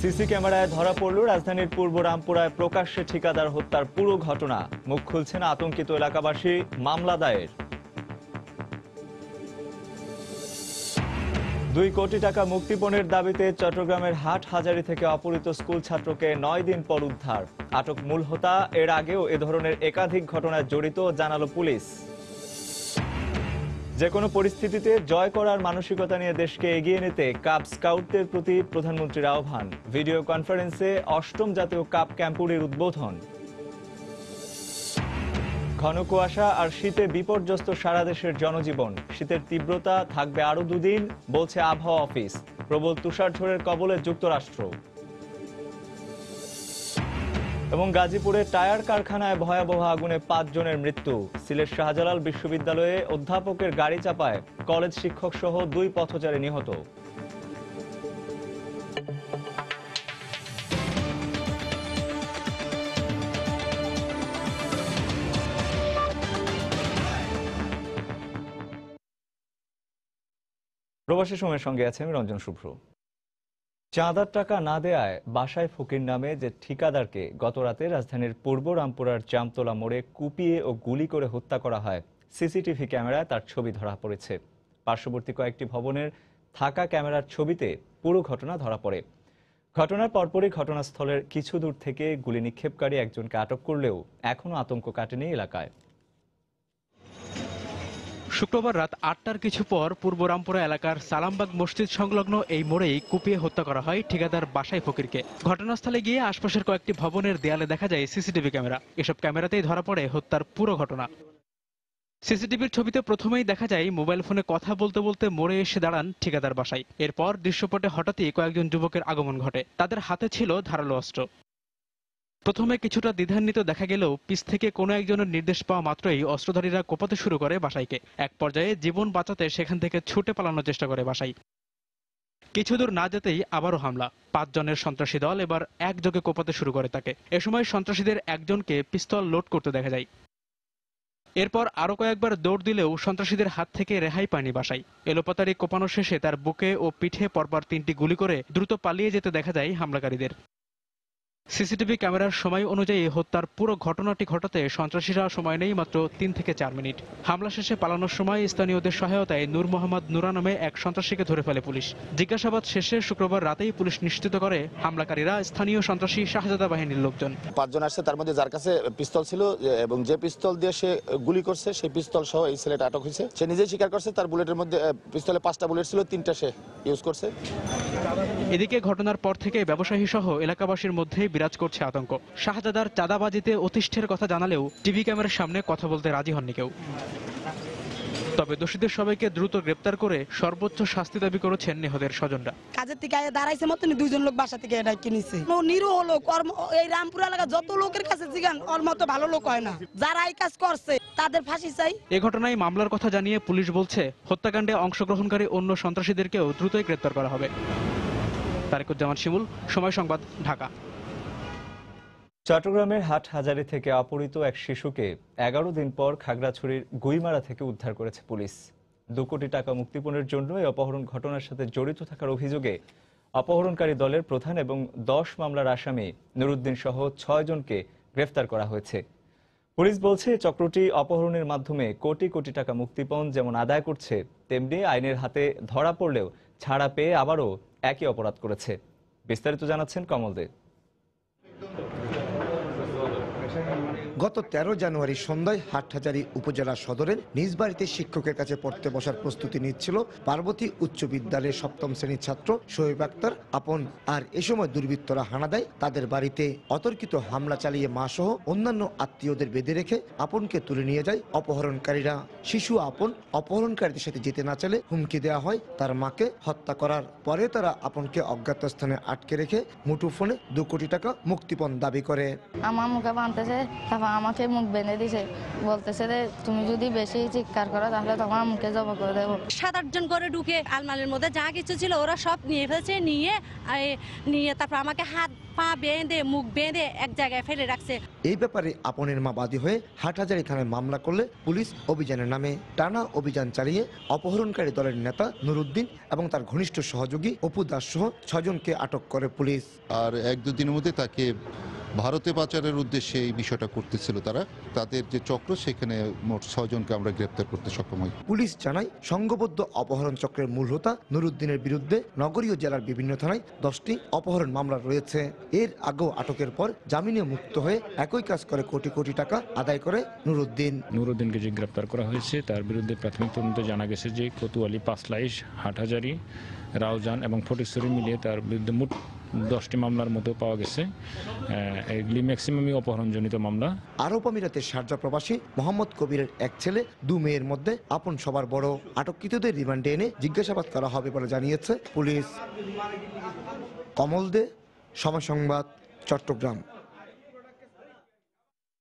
CC ক্যামেরায় ধরা পড়ল রাজধানীর পূর্ব রামপুরায় প্রকাশ্যে ঠিকাদার হত্যার পুরো ঘটনা। মুখ খুলছেন আতঙ্কিত এলাকাবাসী, মামলা দায়ের। 2 কোটি টাকা মুক্তিপণের দাবিতে চট্টগ্রামের হাটহাজারী থেকে অপহৃত স্কুল ছাত্রকে 9 দিন পর উদ্ধার। আটক মূল হোতা। এর আগেও এ ধরনের একাধিক ঘটনায় জড়িত জানালো পুলিশ। যে কোনো পরিস্থিতিতে জয় করার মানসিকতা নিয়ে দেশকে এগিয়ে নিতে কাপ স্কাউটদের প্রতি প্রধানমন্ত্রীর আহ্বান। ভিডিও কনফারেন্সে 8ম জাতীয় কাপ ক্যাম্পুরির উদ্বোধন। ঘন কুয়াশা আর শীতে বিপর্যস্ত সারা দেশের জনজীবন। শীতের তীব্রতা থাকবে আরো 2 দিন, বলছে আবহাওয়া অফিস। প্রবল তুষারঝড়ের কবলে যুক্তরাষ্ট্র। এবং গাজীপুরে টায়ার কারখানায় ভয়াবহ আগুনে 5 জনের মৃত্যু। সিলেট শাহজালাল বিশ্ববিদ্যালয়ে অধ্যাপকের গাড়ি চাপায় কলেজ শিক্ষক সহ 2 পথচারী নিহত। প্রবাসী সময়ের সঙ্গে আছে আমি রঞ্জন শুভ্র। চাঁদার টাকা না দেয়ায় বাসায় ফকির নামে যে ঠিকাদারকে গতরাতে রাজধানীর পূর্ব রামপুরার জামতলা মোড়ে কুপিয়ে ও গুলি করে হত্যা করা হয়, সিসিটিভি ক্যামেরায় তার ছবি ধরা পড়েছে। পার্শ্ববর্তী কয়েকটি ভবনের থাকা ক্যামেরার ছবিতে পুরো ঘটনা ধরা পড়ে। ঘটনার পরপরই ঘটনাস্থলের কিছু দূর থেকে গুলি নিক্ষেপকারী একজনকে আটক করলেও এখনও আতঙ্ক কাটেনি এলাকায়। শুক্রবার রাত 8টার কিছু পর পূর্ব রামপুরা এলাকার সালামবাগ মসজিদ সংলগ্ন এই মোড়েই কুপিয়ে হত্যা করা হয় ঠিকাদার বাসাই ফকিরকে। ঘটনাস্থলে গিয়ে আশপাশের কয়েকটি ভবনের দেয়ালে দেখা যায় সিসিটিভি ক্যামেরা। এসব ক্যামেরাতেই ধরা পড়ে হত্যার পুরো ঘটনা। সিসিটিভির ছবিতে প্রথমেই দেখা যায় মোবাইল ফোনে কথা বলতে বলতে মোড়ে এসে দাঁড়ান ঠিকাদার বাসাই। এরপর দৃশ্যপটে হঠাৎই কয়েকজন যুবকের আগমন ঘটে। তাদের হাতে ছিল ধারালো অস্ত্র। প্রথমে কিছুটা দ্বিধান্বিত দেখা গেলেও পিছ থেকে কোনো একজনের নির্দেশ পাওয়া মাত্রই অস্ত্রধারীরা কোপাতে শুরু করে বাসাইকে। এক পর্যায়ে জীবন বাঁচাতে সেখান থেকে ছুটে পালানোর চেষ্টা করে বাসাই। কিছু দূর না যেতেই আবারও হামলা। 5 জনের সন্ত্রাসী দল এবার একযোগে কোপাতে শুরু করে তাকে। এ সময় সন্ত্রাসীদের একজনকে পিস্তল লোড করতে দেখা যায়। এরপর আরো কয়েকবার দৌড় দিলেও সন্ত্রাসীদের হাত থেকে রেহাই পায়নি বাসাই। এলোপাতাড়ি কোপানো শেষে তার বুকে ও পিঠে পরপর 3টি গুলি করে দ্রুত পালিয়ে যেতে দেখা যায় হামলাকারীদের। সিসিটিভি ক্যামেরার সময় অনুযায়ী হত্যার পুরো ঘটনাটি ঘটাতে সন্ত্রাসীরা সময় নেই মাত্র 3 থেকে 4 মিনিট। হামলা শেষে পালানোর সময় স্থানীয়দের সহায়তায় নূর মোহাম্মদ নুরা নামে এক সন্ত্রাসীকে ধরে ফেলে পুলিশ। জিজ্ঞাসাবাদ শেষে শুক্রবার রাতেই পুলিশ নিশ্চিত করে হামলাকারীরা স্থানীয় সন্ত্রাসী শাহজাদা বাহিনীর লোকজন। 5 জন আসছে, তার মধ্যে যার কাছে পিস্তল ছিল এবং যে পিস্তল দিয়ে সে গুলি করছে সেই পিস্তল সহ এই ছেলেটা আটক হয়েছে। সে নিজেই স্বীকার করছে তার বুলেটের মধ্যে পিস্তলে 5টা বুলেট ছিল, 3টা সে ইউজ করছে। এদিকে ঘটনার পর থেকে ব্যবসায়ী সহ এলাকাবাসীর মধ্যে বিরাজ করছে আতঙ্ক। শাহজাদার চাঁদাবাজিতে অতিষ্ঠের কথা জানালেও টিভি ক্যামেরার সামনে কথা বলতে রাজি হননি কেউ। তবে দোষীদের সবাইকে দ্রুত গ্রেপ্তার করে সর্বোচ্চ শাস্তি দাবি করেছেন নিহতের স্বজনরা। কাজের থেকে দাঁড়াইছে মতন 2 জন লোক বাসা থেকে এটা কিনেছে। নিরীহ লোক, এই রামপুর এলাকা যত লোকের কাছে জিগান ওর মতো ভালো লোক হয় না। যারা এই কাজ করছে তাদের ফাঁসি চাই। এ ঘটনায় মামলার কথা জানিয়ে পুলিশ বলছে হত্যাকাণ্ডে অংশগ্রহণকারী অন্য সন্ত্রাসীদেরকেও দ্রুতই গ্রেপ্তার করা হবে। তারেকুজ্জামান শিমুল, সময় সংবাদ, ঢাকা। চট্টগ্রামের হাটহাজারী থেকে অপহৃত এক শিশুকে 11 দিন পর খাগড়াছড়ির গুইমারা থেকে উদ্ধার করেছে পুলিশ। 2 কোটি টাকা মুক্তিপণের জন্য এই অপহরণ ঘটনার সাথে জড়িত থাকার অভিযোগে অপহরণকারী দলের প্রধান এবং 10 মামলার আসামি নুরুদ্দিন সহ 6 জনকে গ্রেফতার করা হয়েছে। পুলিশ বলছে চক্রটি অপহরণের মাধ্যমে কোটি কোটি টাকা মুক্তিপণ যেমন আদায় করছে, তেমনি আইনের হাতে ধরা পড়লেও ছাড়া পেয়ে আবারও একই অপরাধ করেছে। বিস্তারিত জানাচ্ছেন কমল দে। গত 13 জানুয়ারি সন্ধ্যায় হাটহাজারী উপজেলা সদরের নিজ বাড়িতে শিক্ষকের কাছে পড়তে বসার প্রস্তুতি নিচ্ছিল পার্বতী উচ্চ বিদ্যালয়ের 7ম শ্রেণীর ছাত্র শোয়েব আক্তার আপন। আর এ সময় দুর্বৃত্তরা হানা দেয় তাদের বাড়িতে। অতর্কিত হামলা চালিয়ে মা সহ অন্যান্য আত্মীয়দের বেঁধে রেখে আপনকে তুলে নিয়ে যায় অপহরণকারীরা। শিশু আপন অপহরণকারীদের সাথে যেতে না চাইলে হুমকি দেওয়া হয় তার মাকে হত্যা করার। পরে তারা আপনকে অজ্ঞাত স্থানে আটকে রেখে মুঠোফোনে 2 কোটি টাকা মুক্তিপণ দাবি করে। আমার মুখে বাঁধতেছে, আমাকে মুখ বেঁধে দিছে, বলতেছে যে তুমি যদি বেশি চিৎকার করো তাহলে তোমার মুখে জবা করে দেবো। 7-8 জন করে ঢুকে আলমারির মধ্যে যা কিছু ছিল ওরা সব নিয়ে ফেলছে। নিয়ে তারপর আমাকে হাত পা বেঁধে মুখ বেঁধে এক জায়গায় ফেলে রাখছে। এই ব্যাপারে আপনের মা বাদী হয়ে হাটহাজারী থানায় মামলা করলে পুলিশ অভিযানের নামে টানা অভিযান চালিয়ে অপহরণকারী দলের নেতা নুরুদ্দিন এবং তার ঘনিষ্ঠ সহযোগী অপু দাস সহ 6 জনকে আটক করে পুলিশ। আর 1-2 দিনের মধ্যে তাকে ভারতে পাচারের উদ্দেশ্যে এই বিষয়টা করতেছিল তারা। তাদের যে চক্র, সেখানে মোট 6 জনকে আমরা গ্রেপ্তার করতে সক্ষম হই। পুলিশ জানায় সংঘবদ্ধ অপহরণ চক্রের মূল হোতা নুরুদ্দিনের বিরুদ্ধে নগরীয় জেলার বিভিন্ন থানায় 10টি অপহরণ মামলা রয়েছে। এর আগেও আটকের পর জামিনে মুক্ত হয়ে একই কাজ করে কোটি কোটি টাকা আদায় করে নুরুদ্দিনকে যে গ্রেপ্তার করা হয়েছে তার বিরুদ্ধে প্রাথমিক তদন্তে জানা গেছে যে কোতোয়ালি, পাঁচলাইশ, হাটহাজারী, রাউজান এবং ফটিকছড়ি মিলিয়ে তার বিরুদ্ধে মোট 10টি মামলার মতো পাওয়া গেছে। এগুলি ম্যাক্সিমামই অপহরণজনিত মামলা। আরব আমিরাতের শারজা প্রবাসী মোহাম্মদ কবিরের এক ছেলে, 2 মেয়ের মধ্যে আপন সবার বড়। আটককৃতদের রিমান্ডে এনে জিজ্ঞাসাবাদ করা হবে বলে জানিয়েছে পুলিশ। কমল দে, সময় সংবাদ, চট্টগ্রাম।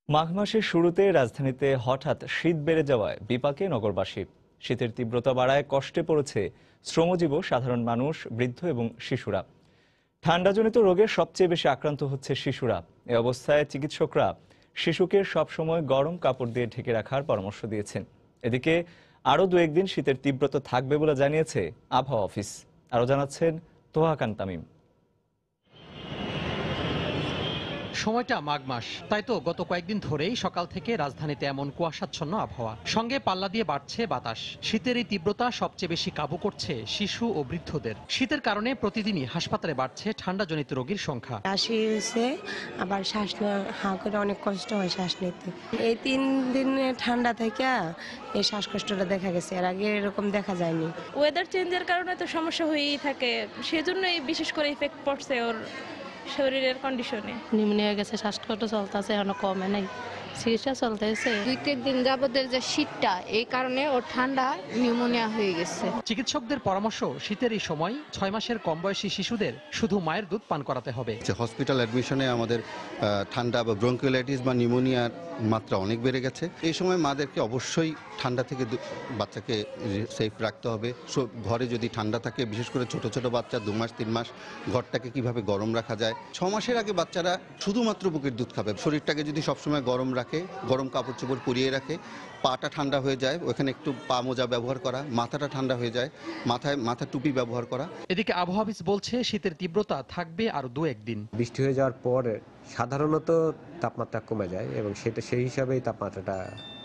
মাঘ মাসের শুরুতে রাজধানীতে হঠাৎ শীত বেড়ে যাওয়ায় বিপাকে নগরবাসী। শীতের তীব্রতা বাড়ায় কষ্টে পড়েছে শ্রমজীবী সাধারণ মানুষ, বৃদ্ধ এবং শিশুরা। ঠান্ডাজনিত রোগে সবচেয়ে বেশি আক্রান্ত হচ্ছে শিশুরা। এ অবস্থায় চিকিৎসকরা শিশুকে সবসময় গরম কাপড় দিয়ে ঢেকে রাখার পরামর্শ দিয়েছেন। এদিকে আরও 2-1 দিন শীতের তীব্রতা থাকবে বলে জানিয়েছে আবহাওয়া অফিস। আরও জানাচ্ছেন তোহা খান তামিম। সময়টা মাঘ মাস, তাই তো গত কয়েকদিন ধরেই সকাল থেকে রাজধানীতে এমন কুয়াশাচ্ছন্ন আবহাওয়া, সঙ্গে পাল্লা দিয়ে বাড়ছে বাতাস। শীতের এই তীব্রতা সবচেয়ে বেশি কাবু করছে শিশু ও বৃদ্ধদের। শীতের কারণে প্রতিদিনই হাসপাতালে বাড়ছে ঠান্ডাজনিত রোগীর সংখ্যা। কাশি হয়েছে, আবার শ্বাস হাঁ করে অনেক কষ্ট হয় শ্বাস নিতে। এই 3 দিনে ঠান্ডা থেকে এই শ্বাসকষ্টটা দেখা গেছে, এর আগে এরকম দেখা যায়নি। ওয়েদার চেঞ্জের কারণে তো সমস্যা হয়েই থাকে, সেজন্যই বিশেষ করে ইফেক্ট পড়ছে ওর শরীরের কন্ডিশনে। নিউমোনিয়া গেছে, শ্বাসকষ্ট চলতেছে, এখনো কমে নাই, চিকিৎসা চলতেছে। 2-3 দিন যাবতের যে শীতটা, এই কারণে ওর ঠান্ডা নিউমোনিয়া হয়ে গেছে। চিকিৎসকদের পরামর্শ, শীতের এই সময় 6 মাসের কম বয়সী শিশুদের শুধু মায়ের দুধ পান করাতে হবে। হসপিটাল অ্যাডমিশনে আমাদের ঠান্ডা বা ব্রঙ্কিওলাইটিস বা নিউমোনিয়ার মাত্রা অনেক বেড়ে গেছে। এই সময় মাদেরকে অবশ্যই ঠান্ডা থেকে বাচ্চাকে সেফ রাখতে হবে। ঘরে যদি ঠান্ডা থাকে, বিশেষ করে ছোট ছোট বাচ্চা 2 মাস 3 মাস, ঘরটাকে কিভাবে গরম রাখা যায়। 6 মাসের আগে বাচ্চারা শুধুমাত্র বুকের দুধ খাবে। শরীরটাকে যদি সবসময় গরম রাখে, গরম কাপড় চোপড় পরিয়ে রাখে, পাটা ঠান্ডা হয়ে যায়, ওখানে একটু পা মোজা ব্যবহার করা, মাথাটা ঠান্ডা হয়ে যায়, মাথা টুপি ব্যবহার করা। এদিকে আবহাওয়া অফিস বলছে শীতের তীব্রতা থাকবে আরো 2-1 দিন। বৃষ্টি হয়ে যাওয়ার পর সাধারণত তাপমাত্রা কমে যায় এবং সেই হিসাবেই তাপমাত্রাটা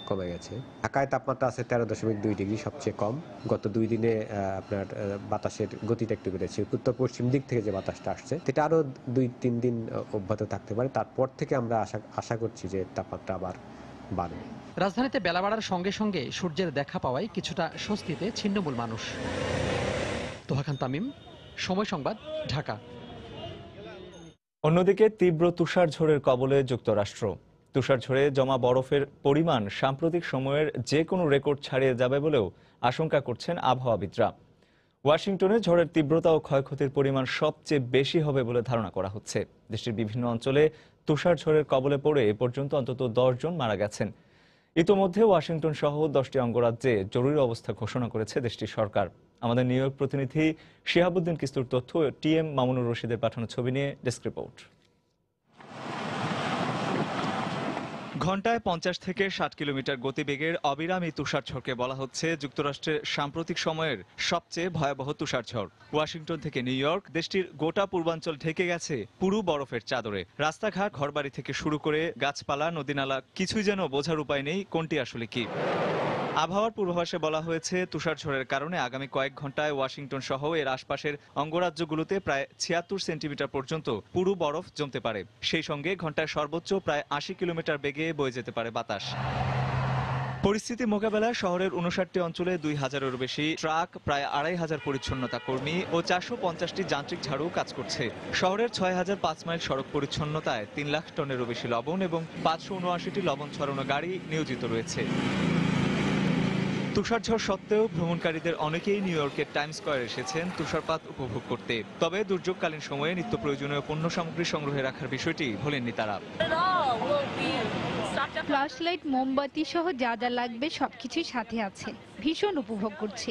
কমে গেছে। ঢাকায় তাপমাত্রা আছে 13.2 ডিগ্রি, সবচেয়ে কম। গত 2 দিনে আপনার বাতাসের গতিটা একটু বেড়েছে। উত্তর পশ্চিম দিক থেকে যে বাতাসটা আসছে, সেটা আরো 2-3 দিন অব্যাহত থাকতে পারে। তারপর থেকে আমরা আশা করছি যে তাপমাত্রা আবার বাড়বে। রাজধানীতে বেলা বাড়ার সঙ্গে সঙ্গে সূর্যের দেখা পাওয়ায় কিছুটা স্বস্তিতে ছিন্নমূল মানুষ। তোহা খান তামিম, সময় সংবাদ, ঢাকা। অন্যদিকে তীব্র তুষার ঝড়ের কবলে যুক্তরাষ্ট্র। তুষার ঝড়ে জমা বরফের পরিমাণ সাম্প্রতিক সময়ের যে কোনো রেকর্ড ছাড়িয়ে যাবে বলেও আশঙ্কা করছেন আবহাওয়াবিদরা। ওয়াশিংটনে ঝড়ের তীব্রতা ও ক্ষয়ক্ষতির পরিমাণ সবচেয়ে বেশি হবে বলে ধারণা করা হচ্ছে। দেশটির বিভিন্ন অঞ্চলে তুষার ঝড়ের কবলে পড়ে এ পর্যন্ত অন্তত 10 জন মারা গেছেন। ইতোমধ্যে ওয়াশিংটন সহ 10টি অঙ্গরাজ্যে জরুরি অবস্থা ঘোষণা করেছে দেশটির সরকার। আমাদের নিউ ইয়র্ক প্রতিনিধি শিহাবুদ্দিন কিস্তুর তথ্য, টিএম মামুনুর রশিদের পাঠানো ছবি নিয়ে ডেস্ক রিপোর্ট। ঘন্টায় 50 থেকে 60 কিলোমিটার গতিবেগের অবিরাম এই তুষারঝড়কে বলা হচ্ছে যুক্তরাষ্ট্রের সাম্প্রতিক সময়ের সবচেয়ে ভয়াবহ তুষারঝড়। ওয়াশিংটন থেকে নিউ ইয়র্ক, দেশটির গোটা পূর্বাঞ্চল ঢেকে গেছে পুরো বরফের চাদরে। রাস্তাঘাট, ঘরবাড়ি থেকে শুরু করে গাছপালা, নদীনালা, কিছুই যেন বোঝার উপায় নেই কোনটি আসলে কি। আবহাওয়ার পূর্বাভাসে বলা হয়েছে তুষারঝড়ের কারণে আগামী কয়েক ঘন্টায় ওয়াশিংটন সহ এর আশপাশের অঙ্গরাজ্যগুলোতে প্রায় 76 সেন্টিমিটার পর্যন্ত পুরো বরফ জমতে পারে। সেই সঙ্গে ঘন্টায় সর্বোচ্চ প্রায় 80 কিলোমিটার বেগে বয়ে যেতে পারে বাতাস। পরিস্থিতি মোকাবেলায় শহরের 59টি অঞ্চলে 2000-এরও বেশি ট্রাক, প্রায় 2500 পরিচ্ছন্নতা কর্মী ও 450টি যান্ত্রিক ঝাড়ু কাজ করছে। শহরের 6005 মাইল সড়ক পরিচ্ছন্নতায় 3 লাখ টনেরও বেশি লবণ এবং 579টি লবণ ছড়ানো গাড়ি নিয়োজিত রয়েছে। তুষারঝড় সত্ত্বেও ভ্রমণকারীদের অনেকেই নিউ ইয়র্কের টাইম স্কয়ারে এসেছেন তুষারপাত উপভোগ করতে। তবে দুর্যোগকালীন সময়ে নিত্য প্রয়োজনীয় পণ্য সামগ্রী সংগ্রহে রাখার বিষয়টি ভোলেননি তারা। ফ্ল্যাশ লাইট, মোমবাতি সহ যা যা লাগবে সবকিছুই সাথে আছে। ভীষণ উপভোগ করছি।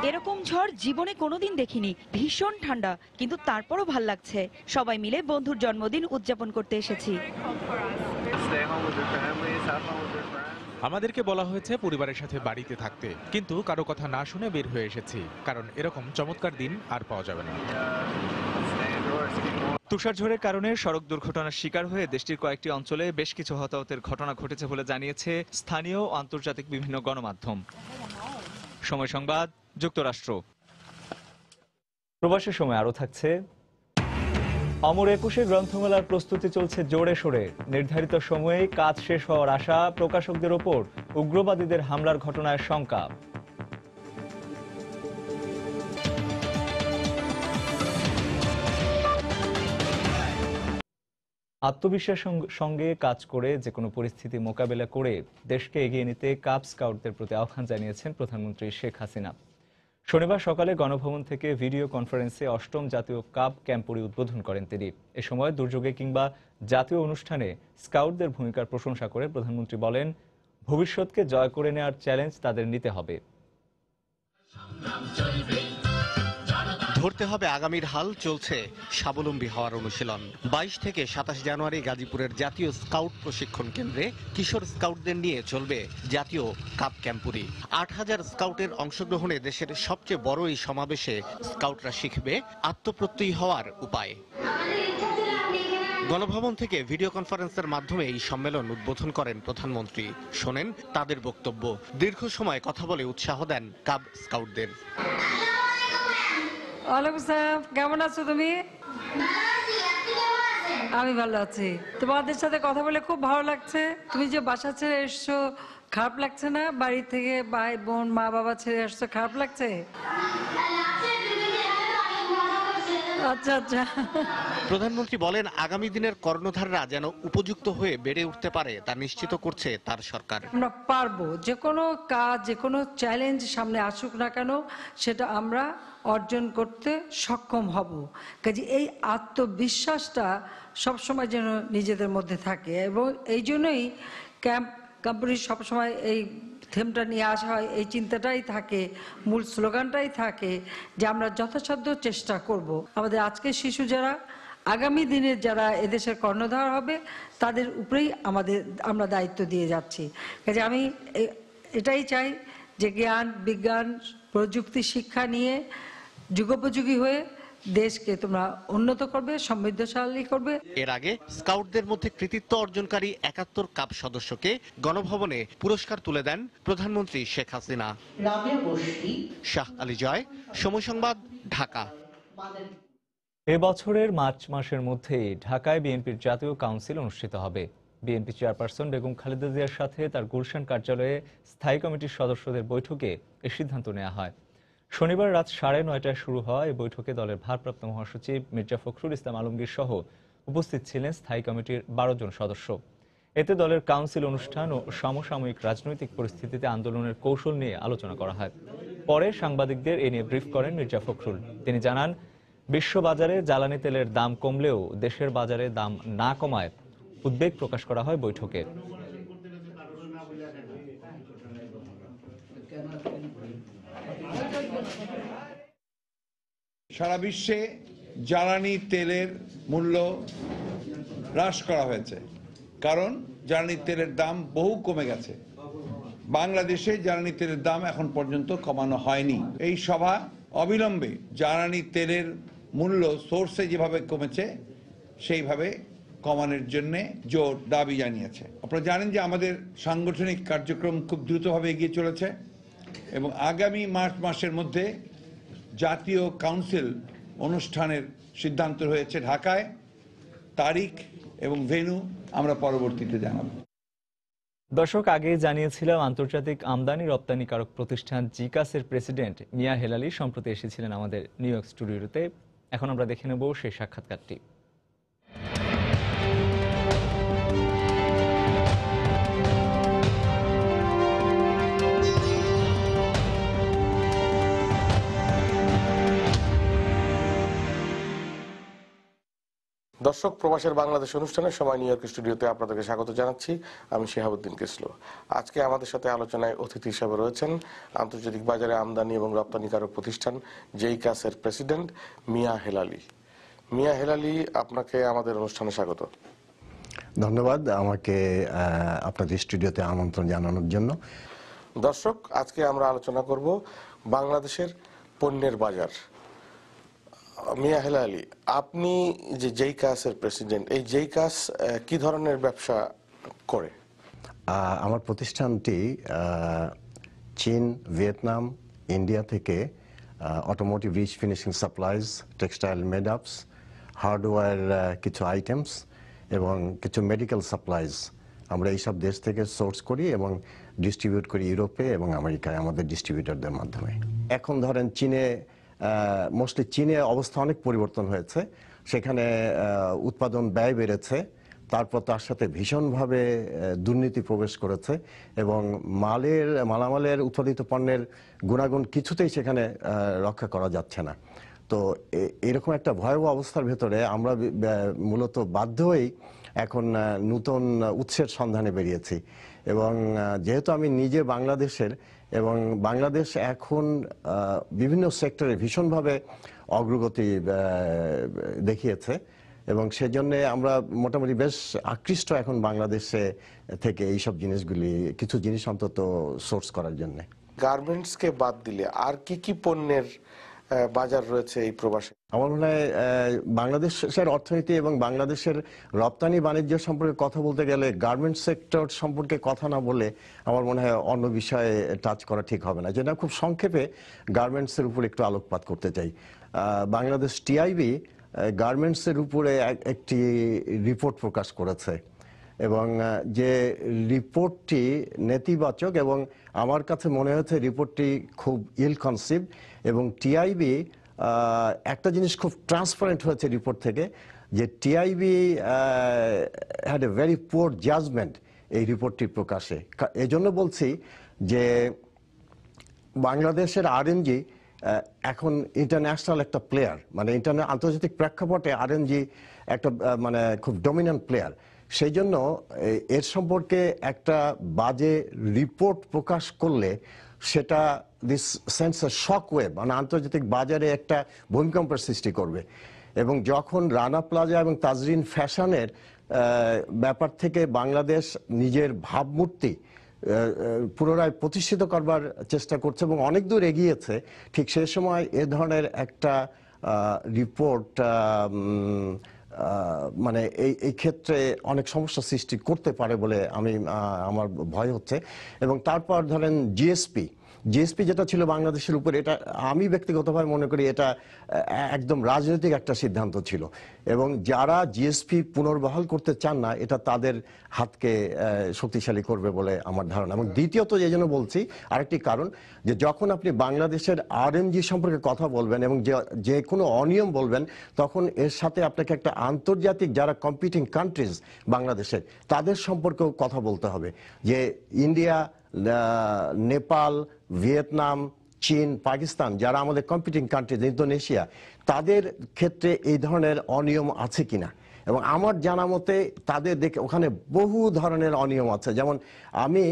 এরকম ঝড় জীবনে কোনোদিন দেখিনি। ভীষণ ঠান্ডা, কিন্তু তারপরও ভাল লাগছে। সবাই মিলে বন্ধুর জন্মদিন উদযাপন করতে এসেছি। আমাদেরকে বলা হয়েছে পরিবারের সাথে বাড়িতে থাকতে, কিন্তু কারো কথা না শুনে বের হয়ে এসেছি, কারণ এরকম চমৎকার দিন আর পাওয়া যাবে না। তুষারঝড়ের কারণে সড়ক দুর্ঘটনার শিকার হয়ে দেশটির কয়েকটি অঞ্চলে বেশ কিছু হতাহতের ঘটনা ঘটেছে বলে জানিয়েছে স্থানীয় ও আন্তর্জাতিক বিভিন্ন গণমাধ্যম। সময় সংবাদ, যুক্তরাষ্ট্র। প্রবাসের সময় আরো থাকছে। অমর একুশে গ্রন্থমেলার প্রস্তুতি চলছে জোরে সোরে। নির্ধারিত সময়ে কাজ শেষ হওয়ার আশা প্রকাশকদের ওপর উগ্রবাদীদের হামলার ঘটনায় শঙ্কা। আত্মবিশ্বাসের সঙ্গে কাজ করে যে কোনো পরিস্থিতি মোকাবেলা করে দেশকে এগিয়ে নিতে কাব স্কাউটদের প্রতি আহ্বান জানিয়েছেন প্রধানমন্ত্রী শেখ হাসিনা। শনিবার সকালে গণভবন থেকে ভিডিও কনফারেন্সে ৮ম জাতীয় কাব ক্যাম্পুরি উদ্বোধন করেন তিনি। এ সময় দুর্যোগে কিংবা জাতীয় অনুষ্ঠানে স্কাউটদের ভূমিকার প্রশংসা করে প্রধানমন্ত্রী বলেন, ভবিষ্যৎকে জয় করে নেওয়ার চ্যালেঞ্জ তাদের নিতে হবে। ধরতে হবে আগামীর হাল, চলছে স্বাবলম্বী হওয়ার অনুশীলন। ২২ থেকে ২৭ জানুয়ারি গাজীপুরের জাতীয় স্কাউট প্রশিক্ষণ কেন্দ্রে কিশোর স্কাউটদের নিয়ে চলবে জাতীয় কাব ক্যাম্পুরি। ৮,০০০ স্কাউটের অংশগ্রহণে দেশের সবচেয়ে বড় এই সমাবেশে স্কাউটরা শিখবে আত্মপ্রত্যয়ী হওয়ার উপায়। গণভবন থেকে ভিডিও কনফারেন্সের মাধ্যমে এই সম্মেলন উদ্বোধন করেন প্রধানমন্ত্রী। শোনেন তাদের বক্তব্য। দীর্ঘ সময় কথা বলে উৎসাহ দেন কাব স্কাউটদের। ওয়ালাইকুম আসসালাম, কেমন আছো তুমি? আমি ভালো আছি। তোমাদের সাথে কথা বলে খুব ভালো লাগছে। তুমি যে বাসা ছেড়ে এসছো, খারাপ লাগছে না? বাড়ি থেকে ভাই বোন মা বাবা ছেড়ে আসছো, খারাপ লাগছে? আচ্ছা আচ্ছা। প্রধানমন্ত্রী বলেন, আগামী দিনের কর্ণধাররা যেন উপযুক্ত হয়ে বেড়ে উঠতে পারে তা নিশ্চিত করছে তার সরকার। আমরা পারবো, যে কোনো কাজ, যে কোনো চ্যালেঞ্জ সামনে আসুক না কেন, সেটা আমরা অর্জন করতে সক্ষম হব। কাজে এই আত্মবিশ্বাসটা সবসময় যেন নিজেদের মধ্যে থাকে, এবং এই জন্যই ক্যাম্পুরি সবসময় এই থিমটা নিয়ে আসা হয়। এই চিন্তাটাই থাকে, মূল স্লোগানটাই থাকে যে আমরা যথাসাধ্য চেষ্টা করব আমাদের আজকের শিশু যারা আগামী দিনের যারা এদেশের কর্ণধার হবে তাদের উপরেই আমরা দায়িত্ব দিয়ে যাচ্ছি। কাজে আমি এটাই চাই যে জ্ঞান বিজ্ঞান প্রযুক্তি শিক্ষা নিয়ে যুগোপযোগী হয়ে দেশকে তোমরা উন্নত করবে, সমৃদ্ধশালী করবে। এর আগে স্কাউটদের মধ্যে কৃতিত্ব অর্জনকারী ৭১ কাব সদস্যকে গণভবনে পুরস্কার তুলে দেন প্রধানমন্ত্রী শেখ হাসিনা। শাহ আলী জয়, সময় সংবাদ, ঢাকা। এ বছরের মার্চ মাসের মধ্যেই ঢাকায় বিএনপির জাতীয় কাউন্সিল অনুষ্ঠিত হবে। বিএনপি চেয়ারপারসন বেগম খালেদা জিয়ার সাথে তার গুলশান কার্যালয়ে স্থায়ী কমিটির সদস্যদের বৈঠকে এ সিদ্ধান্ত নেওয়া হয়। শনিবার রাত ৯:৩০টায় শুরু হওয়া এই বৈঠকে দলের ভারপ্রাপ্ত মহাসচিব মির্জা ফখরুল ইসলাম আলমগীর সহ উপস্থিত ছিলেন স্থায়ী কমিটির ১২ জন সদস্য। এতে দলের কাউন্সিল অনুষ্ঠান ও সমসাময়িক রাজনৈতিক পরিস্থিতিতে আন্দোলনের কৌশল নিয়ে আলোচনা করা হয়। পরে সাংবাদিকদের এ নিয়ে ব্রিফ করেন মির্জা ফখরুল। তিনি জানান, বিশ্ববাজারে জ্বালানি তেলের দাম কমলেও দেশের বাজারে দাম না কমায় উদ্বেগ প্রকাশ করা হয় বৈঠকে। সারা বিশ্বে জ্বালানি তেলের মূল্য হ্রাস করা হয়েছে, কারণ জ্বালানি তেলের দাম বহু কমে গেছে। বাংলাদেশে জ্বালানি তেলের দাম এখন পর্যন্ত কমানো হয়নি। এই সভা অবিলম্বে জ্বালানি তেলের মূল্য সোর্সে যেভাবে কমেছে সেইভাবে কমানোর জন্য জোর দাবি জানিয়েছে। আপনারা জানেন যে আমাদের সাংগঠনিক কার্যক্রম খুব দ্রুতভাবে এগিয়ে চলেছে এবং আগামী মার্চ মাসের মধ্যে জাতীয় কাউন্সিল অনুষ্ঠানের সিদ্ধান্ত হয়েছে ঢাকায়। তারিখ এবং ভেন্যু আমরা পরবর্তীতে জানাবো। দর্শক, আগেই জানিয়েছিলাম আন্তর্জাতিক আমদানি রপ্তানিকারক প্রতিষ্ঠান জিকাসের প্রেসিডেন্ট মিয়া হেলালি সম্প্রতি এসেছিলেন আমাদের নিউ ইয়র্ক স্টুডিওতে। এখন আমরা দেখে নেব সেই সাক্ষাৎকারটি। দর্শক, প্রবাসের বাংলাদেশ অনুষ্ঠানের সময় নিউ ইয়র্ক স্টুডিওতে আপনাদেরকে স্বাগত জানাচ্ছি। আমি শিহাবুদ্দিন কিসলু। আজকে আমাদের সাথে আলোচনায় অতিথি হিসেবে রয়েছেন আন্তর্জাতিক বাজারে আমদানি এবং রপ্তানিকারক প্রতিষ্ঠান জেইকাসের প্রেসিডেন্ট মিয়া হেলালি। মিয়া হেলালি, আপনাকে আমাদের অনুষ্ঠানে স্বাগত। ধন্যবাদ আমাকে আপনাদের স্টুডিওতে আমন্ত্রণ জানানোর জন্য। দর্শক, আজকে আমরা আলোচনা করব বাংলাদেশের পণ্যের বাজার। মিয়া হেলালি, আপনি যে জেইকাসের প্রেসিডেন্ট, এই জেইকাস কি ধরনের ব্যবসা করে? আমার প্রতিষ্ঠানটি চীন, ভিয়েতনাম, ইন্ডিয়া থেকে automotive rich finishing supplies, textile made ups, hardware কিছু আইটেমস এবং কিছু মেডিকেল সাপ্লাইজ আমরা এইসব দেশ থেকে সোর্স করি এবং ডিস্ট্রিবিউট করি ইউরোপে এবং আমেরিকায় আমাদের ডিস্ট্রিবিউটরদের মাধ্যমে। এখন ধরেন চীনে, মোস্টলি চীনে অবস্থা অনেক পরিবর্তন হয়েছে। সেখানে উৎপাদন ব্যয় বেড়েছে, তারপর তার সাথে ভীষণভাবে দুর্নীতি প্রবেশ করেছে এবং মালামালের উৎপাদিত পণ্যের গুণাগুণ কিছুতেই সেখানে রক্ষা করা যাচ্ছে না। তো এরকম একটা ভয়াবহ অবস্থার ভেতরে আমরা মূলত বাধ্য হয়েই এখন নতুন উৎসের সন্ধানে বেরিয়েছি। এবং যেহেতু আমি নিজে বাংলাদেশের, এবং বাংলাদেশ এখন বিভিন্ন সেক্টরে ভীষণভাবে অগ্রগতি দেখিয়েছে এবং সেজন্য আমরা মোটামুটি বেশ আকৃষ্ট এখন বাংলাদেশে থেকে এইসব জিনিসগুলি, কিছু জিনিস অন্তত সোর্স করার জন্য। গার্মেন্টসকে বাদ দিলে আর কি কি পণ্যের বাজার রয়েছে এই প্রবাসে? আমার মনে হয় বাংলাদেশের অর্থনীতি এবং বাংলাদেশের রপ্তানি বাণিজ্য সম্পর্কে কথা বলতে গেলে গার্মেন্টস সেক্টর সম্পর্কে কথা না বলে আমার মনে হয় অন্য বিষয়ে টাচ করা ঠিক হবে না। যেটা খুব সংক্ষেপে গার্মেন্টসের উপর একটু আলোকপাত করতে চাই। বাংলাদেশ টিআইবি গার্মেন্টসের উপরে একটি রিপোর্ট প্রকাশ করেছে এবং যে রিপোর্টটি নেতিবাচক এবং আমার কাছে মনে হয়েছে রিপোর্টটি খুব ইল কনসিভ এবং টিআইবি একটা জিনিস খুব ট্রান্সপারেন্ট হয়েছে রিপোর্ট থেকে, যে TIB had a very poor judgement এই রিপোর্টটি প্রকাশে। এজন্য বলছি যে বাংলাদেশের আরএনজি এখন ইন্টারন্যাশনাল একটা প্লেয়ার, মানে আন্তর্জাতিক প্রেক্ষাপটে আরএনজি একটা মানে খুব ডমিনেন্ট প্লেয়ার। সেই জন্য এর সম্পর্কে একটা বাজে রিপোর্ট প্রকাশ করলে সেটা this sense A shock wave, মানে আন্তর্জাতিক বাজারে একটা ভূমিকম্পের সৃষ্টি করবে। এবং যখন রানা প্লাজা এবং তাজরিন ফ্যাশনের ব্যাপার থেকে বাংলাদেশ নিজের ভাবমূর্তি পুনরায় প্রতিষ্ঠিত করবার চেষ্টা করছে এবং অনেক দূর এগিয়েছে, ঠিক সেই সময় এ ধরনের একটা রিপোর্ট মানে এই ক্ষেত্রে অনেক সমস্যা সৃষ্টি করতে পারে বলে আমার ভয় হচ্ছে। এবং তারপর ধরেন জিএসপি যেটা ছিল বাংলাদেশের উপর, এটা আমি ব্যক্তিগতভাবে মনে করি এটা একদম রাজনৈতিক একটা সিদ্ধান্ত ছিল এবং যারা জিএসপি পুনর্বহাল করতে চান না এটা তাদের হাতকে শক্তিশালী করবে বলে আমার ধারণা। এবং দ্বিতীয়ত এই জন্য বলছি আরেকটি কারণ, যে যখন আপনি বাংলাদেশের আরএমজি সম্পর্কে কথা বলবেন এবং যে কোনো অনিয়ম বলবেন, তখন এর সাথে আপনাকে একটা আন্তর্জাতিক যারা কম্পিটিং কান্ট্রিজ বাংলাদেশের তাদের সম্পর্কেও কথা বলতে হবে, যে ইন্ডিয়া, নেপাল, ভিয়েতনাম, চীন, পাকিস্তান যারা আমাদের কম্পিটিং কান্ট্রিজ, ইন্দোনেশিয়া, তাদের ক্ষেত্রে এই ধরনের অনিয়ম আছে কিনা। এবং আমার জানা মতে তাদের দেখে ওখানে বহু ধরনের অনিয়ম আছে। যেমন আমি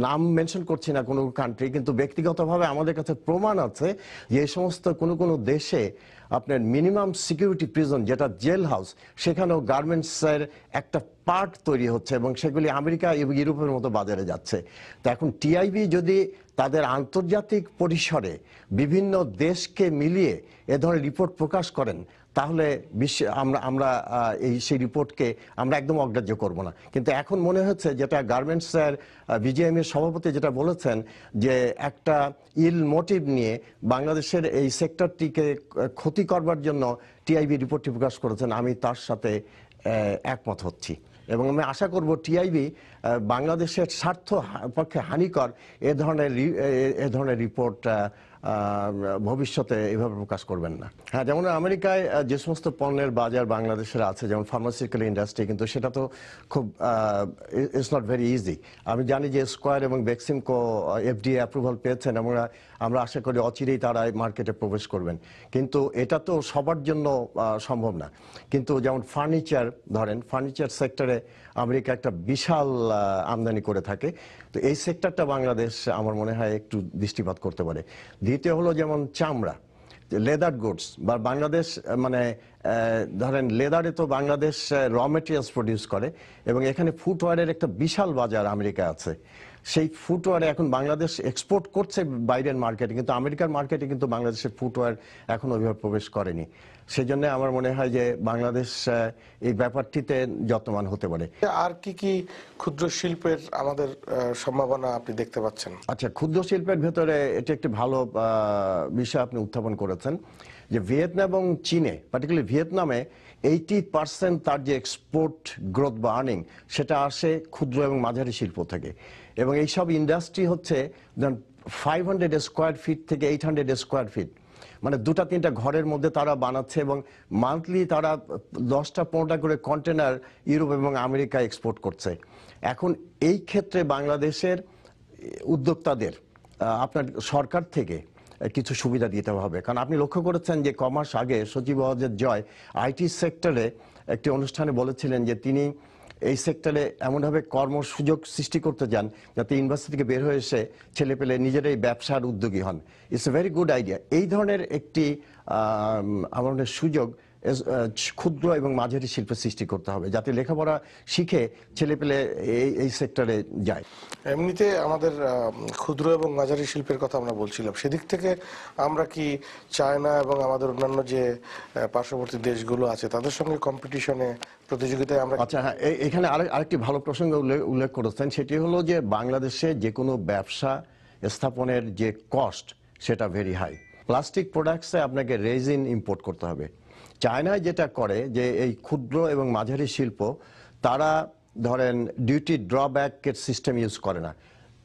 নাম মেনশন করছি না কোনো কান্ট্রি, কিন্তু ব্যক্তিগতভাবে আমাদের কাছে প্রমাণ আছে যে এই সমস্ত কোনো দেশে আপনার মিনিমাম সিকিউরিটি প্রিজন, যেটা জেল হাউস, সেখানেও গার্মেন্টসের একটা পার্ট তৈরি হচ্ছে এবং সেগুলি আমেরিকা এবং ইউরোপের মতো বাজারে যাচ্ছে। তো এখন টিআইবি যদি তাদের আন্তর্জাতিক পরিসরে বিভিন্ন দেশকে মিলিয়ে এ ধরনের রিপোর্ট প্রকাশ করেন, তাহলে আমরা সেই রিপোর্টকে আমরা একদম অগ্রাহ্য করব না। কিন্তু এখন মনে হচ্ছে যেটা গার্মেন্টসের বিজিএম এর সভাপতি যেটা বলেছেন, যে একটা ইল মোটিভ নিয়ে বাংলাদেশের এই সেক্টরটিকে ক্ষতি করবার জন্য টিআইবি রিপোর্টটি প্রকাশ করেছেন, আমি তার সাথে একমত হচ্ছি এবং আমি আশা করব টিআইবি বাংলাদেশের স্বার্থ পক্ষে হানিকর এ ধরনের রিপোর্ট ভবিষ্যতে এইভাবে প্রকাশ করবেন না। হ্যাঁ, যেমন আমেরিকায় যে সমস্ত পণ্যের বাজার বাংলাদেশের আছে, যেমন ফার্মাসিউটিক্যাল ইন্ডাস্ট্রি, কিন্তু সেটা তো খুব ইটস নট ভেরি ইজি। আমি জানি যে স্কয়ার এবং বেক্সিমকো FDA অ্যাপ্রুভাল পেয়েছেন এবং আমরা আশা করি অচিরেই তারা মার্কেটে প্রবেশ করবেন, কিন্তু এটা তো সবার জন্য সম্ভব না। কিন্তু যেমন ফার্নিচার ধরেন, ফার্নিচার সেক্টরে আমেরিকা একটা বিশাল আমদানি করে থাকে, তো এই সেক্টরটা বাংলাদেশ আমার মনে হয় একটু দৃষ্টিপাত করতে পারে। দ্বিতীয় হলো যেমন চামড়া, লেদার গুডস, বা বাংলাদেশ মানে ধরেন লেদারে তো বাংলাদেশ র মেটেরিয়ালস প্রডিউস করে এবং এখানে ফুটওয়্যারের একটা বিশাল বাজার আমেরিকা আছে। সেই ফুটওয়্যারে এখন বাংলাদেশ এক্সপোর্ট করছে বাইরের মার্কেটে, কিন্তু আমেরিকার মার্কেটে কিন্তু বাংলাদেশের ফুটওয়্যার এখন ওইভাবে প্রবেশ করেনি। সেই জন্য আমার মনে হয় যে বাংলাদেশ এই ব্যাপারটিতে যত্নবান হতে পারে। আর কি কি ক্ষুদ্র শিল্পের আমাদের সম্ভাবনা আপনি দেখতে পাচ্ছেন? আচ্ছা, ক্ষুদ্র শিল্পের ভেতরে এটি একটি ভালো বিষয় আপনি উত্থাপন করেছেন যে ভিয়েতনাম এবং চীনে, পার্টিকুলারলি ভিয়েতনামে 80% তার যে এক্সপোর্ট গ্রোথ বা আর্নিং সেটা আসে ক্ষুদ্র এবং মাঝারি শিল্প থেকে। এবং এইসব ইন্ডাস্ট্রি হচ্ছে 500 স্কোয়ার ফিট থেকে 800 স্কোয়ার ফিট, মানে 2-3টা ঘরের মধ্যে তারা বানাচ্ছে এবং মান্থলি তারা 10-15টা করে কন্টেনার ইউরোপ এবং আমেরিকা এক্সপোর্ট করছে। এখন এই ক্ষেত্রে বাংলাদেশের উদ্যোক্তাদের আপনার সরকার থেকে কিছু সুবিধা দিতে হবে, কারণ আপনি লক্ষ্য করেছেন যে কমাস আগে সচিব ওয়াজেদ জয় আইটি সেক্টরে একটি অনুষ্ঠানে বলেছিলেন যে তিনি এই সেক্টরে এমনভাবে কর্মসুযোগ সৃষ্টি করতে চান যাতে ইউনিভার্সিটি থেকে বের হয়ে এসে ছেলেপেলে নিজেরাই ব্যবসার উদ্যোগী হন। It's a very good idea. এই ধরনের একটি আমাদের সুযোগ ক্ষুদ্র এবং মাঝারি শিল্পের সৃষ্টি করতে হবে যাতে লেখাপড়া শিখে ছেলেপেলে এই সেক্টরে যায়। এমনিতে আমাদের ক্ষুদ্র এবং মাঝারি শিল্পের কথা আমরা বলছিলাম, সেদিক থেকে আমরা কি চায়না এবং আমাদের অন্যান্য যে পার্শ্ববর্তী দেশগুলো আছে তাদের সঙ্গে কম্পিটিশনে প্রতিযোগিতায় আমরা? আচ্ছা হ্যাঁ, এখানে আরেকটি ভালো প্রসঙ্গ উল্লেখ করেছেন, সেটি হলো যে বাংলাদেশে যে কোনো ব্যবসা স্থাপনের যে কস্ট সেটা ভেরি হাই। প্লাস্টিক প্রোডাক্টসে আপনাকে রেজিন ইম্পোর্ট করতে হবে। চায়নায় যেটা করে যে এই ক্ষুদ্র এবং মাঝারি শিল্প তারা ধরেন ডিউটি ড্রব্যাকের সিস্টেম ইউজ করে না,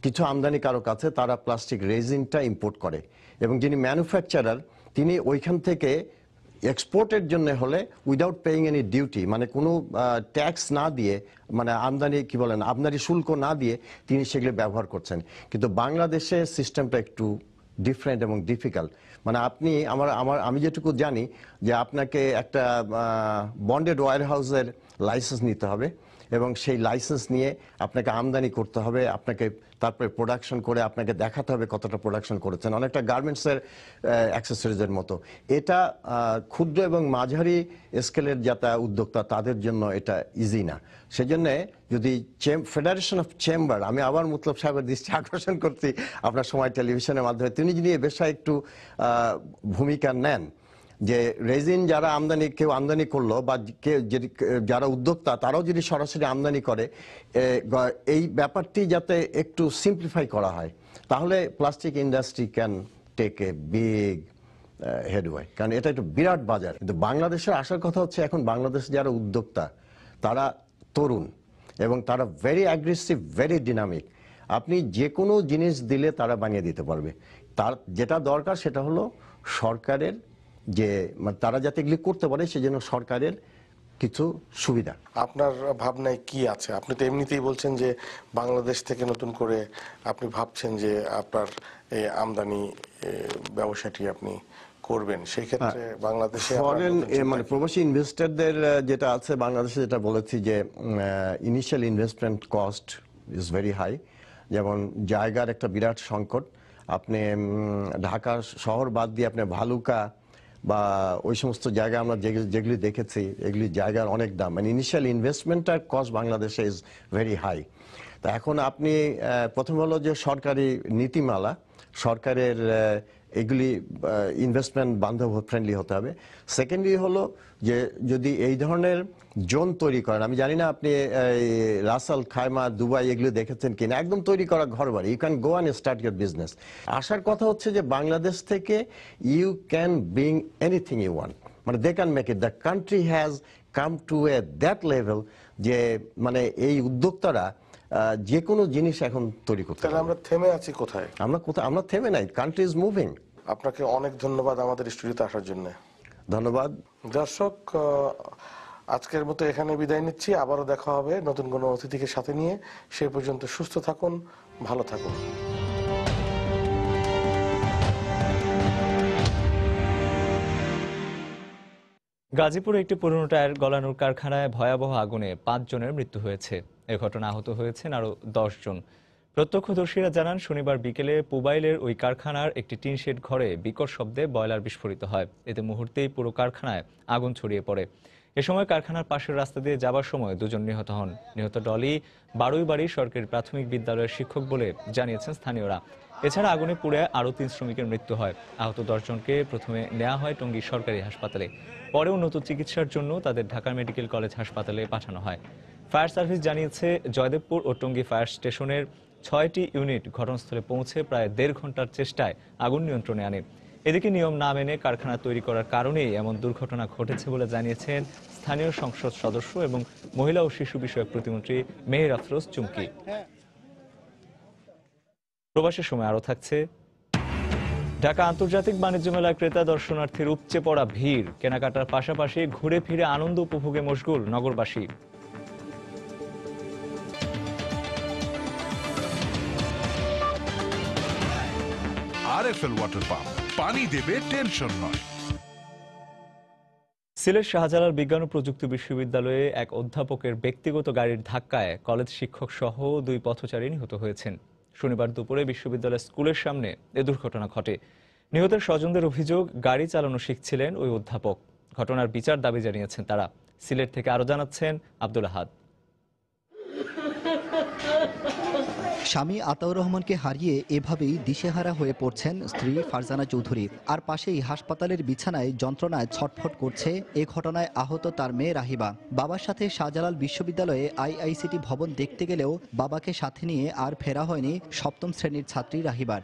কিছু আমদানিকারক আছে তারা প্লাস্টিক রেজিনটা ইম্পোর্ট করে এবং যিনি ম্যানুফ্যাকচারার তিনি ওইখান থেকে এক্সপোর্টের জন্য হলে উইদাউট পেইং এনি ডিউটি, মানে কোনো ট্যাক্স না দিয়ে, মানে আমদানি কি বলেন আমদানি শুল্ক না দিয়ে তিনি সেগুলো ব্যবহার করছেন। কিন্তু বাংলাদেশে সিস্টেমটা একটু ডিফারেন্ট এবং ডিফিকাল্ট। মানে আপনি আমি যেটুকু জানি যে আপনাকে একটা বন্ডেড ওয়্যার হাউসের লাইসেন্স নিতে হবে এবং সেই লাইসেন্স নিয়ে আপনাকে আমদানি করতে হবে, আপনাকে তারপরে প্রোডাকশন করে আপনাকে দেখাতে হবে কতটা প্রোডাকশন করেছেন, অনেকটা গার্মেন্টসের অ্যাক্সেসরিজের মতো। এটা ক্ষুদ্র এবং মাঝারি স্কেলের যারা উদ্যোক্তা তাদের জন্য এটা ইজি না। সেজন্য যদি ফেডারেশন অফ চেম্বার, আমি আবার মতলব সাহেবের দৃষ্টি আকর্ষণ করছি আপনার সময় টেলিভিশনের মাধ্যমে, তিনি যদি এ বিষয়ে একটু ভূমিকা নেন যে রেজিন যারা কেউ আমদানি করলো বা যারা উদ্যোক্তা তারাও যদি সরাসরি আমদানি করে, এই ব্যাপারটি যাতে একটু সিম্পলিফাই করা হয়, তাহলে plastic industry can take a big headway, কারণ এটা একটা বিরাট বাজার। কিন্তু বাংলাদেশের আসার কথা হচ্ছে এখন বাংলাদেশে যারা উদ্যোক্তা তারা তরুণ এবং তারা ভেরি অ্যাগ্রেসিভ, ভেরি ডিনামিক। আপনি যে কোনো জিনিস দিলে তারা বানিয়ে দিতে পারবে। তার যেটা দরকার সেটা হলো সরকারের যে তারা যাতে এগুলি করতে পারে সেজন্য সরকারের কিছু সুবিধা। আপনার ভাবনায় কি আছে? আপনি তো এমনিতেই বলছেন যে বাংলাদেশ থেকে নতুন করে আপনি ভাবছেন যে আপনার এই আমদানি ব্যবসাটি আপনি করবেন, সেই ক্ষেত্রে বাংলাদেশে ফরেন মানে প্রবাসী ইনভেস্টরদের যেটা আছে বাংলাদেশে, যেটা বলেছি যে initial investment cost is very high. যেমন জায়গার একটা বিরাট সংকট, আপনি ঢাকা শহর বাদ দিয়ে আপনি ভালুকা বা ওই সমস্ত জায়গা আমরা যেগুলি দেখেছি এগুলি জায়গার অনেক দাম, মানে ইনিশিয়াল ইনভেস্টমেন্টের কস্ট বাংলাদেশে ইজ ভেরি হাই। তা এখন আপনি প্রথম হলো যে সরকারি নীতিমালা, সরকারের এগুলি ইনভেস্টমেন্ট বান্ধব ফ্রেন্ডলি হতে হবে। সেকেন্ডলি হলো যে যদি এই ধরনের জোন তৈরি করেন, আমি জানি না আপনি রাসাল খায়মা দুবাই এগুলো দেখেছেন কিনা, একদম তৈরি করা ঘর বাড়ি, you can go and start your business. আসার কথা হচ্ছে যে বাংলাদেশ থেকে you can bring anything you want, মানে they can make it. The country has come to a that level যে মানে এই উদ্যোক্তারা যে কোনো জিনিস এখন তৈরি করতে। তাহলে আমরা থেমে আছি কোথায়? আমরা থেমে নাই, কান্ট্রি ইজ মুভিং। আপনাকে অনেক ধন্যবাদ আমাদের স্টুডিওতে আসার জন্য। ধন্যবাদ। দর্শক, আজকের মতো এখানে বিদায় নিচ্ছি। আবারও দেখা হবে নতুন কোনো অতিথিকে সাথে নিয়ে। সে পর্যন্ত সুস্থ থাকুন, ভালো থাকুন। গাজীপুরে একটি পুরনো টায়ার গলানোর কারখানায় ভয়াবহ আগুনে 5 জনের মৃত্যু হয়েছে। এ ঘটনা আহত হয়েছেন আরও 10 জন। প্রত্যক্ষদর্শীরা জানান, শনিবার বিকেলে পুবাইলের ওই কারখানার একটি টিন শেড ঘরে বিকট শব্দে বয়লার বিস্ফোরিত হয়। এতে মুহূর্তেই পুরো কারখানায় আগুন ছড়িয়ে পড়ে। এ সময় কারখানার পাশের রাস্তা দিয়ে যাবার সময় 2 জন নিহত হন। নিহত ডলি বারুইবাড়ি সরকারি প্রাথমিক বিদ্যালয়ের শিক্ষক বলে জানিয়েছেন স্থানীয়রা। এছাড়া আগুনে পুড়ে আরও 3 শ্রমিকের মৃত্যু হয়। আহত 10 জনকে প্রথমে নেওয়া হয় টঙ্গী সরকারি হাসপাতালে, পরে উন্নত চিকিৎসার জন্য তাদের ঢাকা মেডিকেল কলেজ হাসপাতালে পাঠানো হয়। ফায়ার সার্ভিস জানিয়েছে, জয়দেবপুর ও টঙ্গী ফায়ার স্টেশনের 6টি ইউনিট ঘটনাস্থলে পৌঁছে প্রায় 1.5 ঘন্টার চেষ্টায় আগুন নিয়ন্ত্রণে আনে। এদিকে নিয়ম না মেনে কারখানা তৈরি করার কারণেই এমন দুর্ঘটনা ঘটেছে বলে জানিয়েছেন স্থানীয় সংসদ সদস্য এবং মহিলা ও শিশু বিষয়ক প্রতিমন্ত্রী মেহের আফরোজ চুমকি। প্রবাসের সময় আরও থাকছে, ঢাকা আন্তর্জাতিক বাণিজ্য মেলায় ক্রেতা দর্শনার্থীর উপচে পড়া ভিড়। কেনাকাটার পাশাপাশি ঘুরে ফিরে আনন্দ উপভোগে মশগুল নগরবাসী। আরএফএল ওয়াটার পাম্প, পানি দেবে টেনশন নয়। সিলেট শাহজালাল বিজ্ঞান ও প্রযুক্তি বিশ্ববিদ্যালয়ে এক অধ্যাপকের ব্যক্তিগত গাড়ির ধাক্কায় কলেজ শিক্ষক সহ 2 পথচারী নিহত হয়েছেন। শনিবার দুপুরে বিশ্ববিদ্যালয় স্কুলের সামনে এ দুর্ঘটনা ঘটে। নিহতের স্বজনদের অভিযোগ, গাড়ি চালানো শিখছিলেন ওই অধ্যাপক। ঘটনার বিচার দাবি জানিয়েছেন তারা। সিলেট থেকে আরো জানাচ্ছেন আব্দুল আহাদ। স্বামী আতাউর রহমানকে হারিয়ে এভাবেই দিশেহারা হয়ে পড়ছেন স্ত্রী ফারজানা চৌধুরী। আর পাশেই হাসপাতালের বিছানায় যন্ত্রণায় ছটফট করছে এ ঘটনায় আহত তার মেয়ে রাহিবা। বাবার সাথে শাহজালাল বিশ্ববিদ্যালয়ে আইআইসিটি ভবন দেখতে গেলেও বাবাকে সাথে নিয়ে আর ফেরা হয়নি 7ম শ্রেণীর ছাত্রী রাহিবার।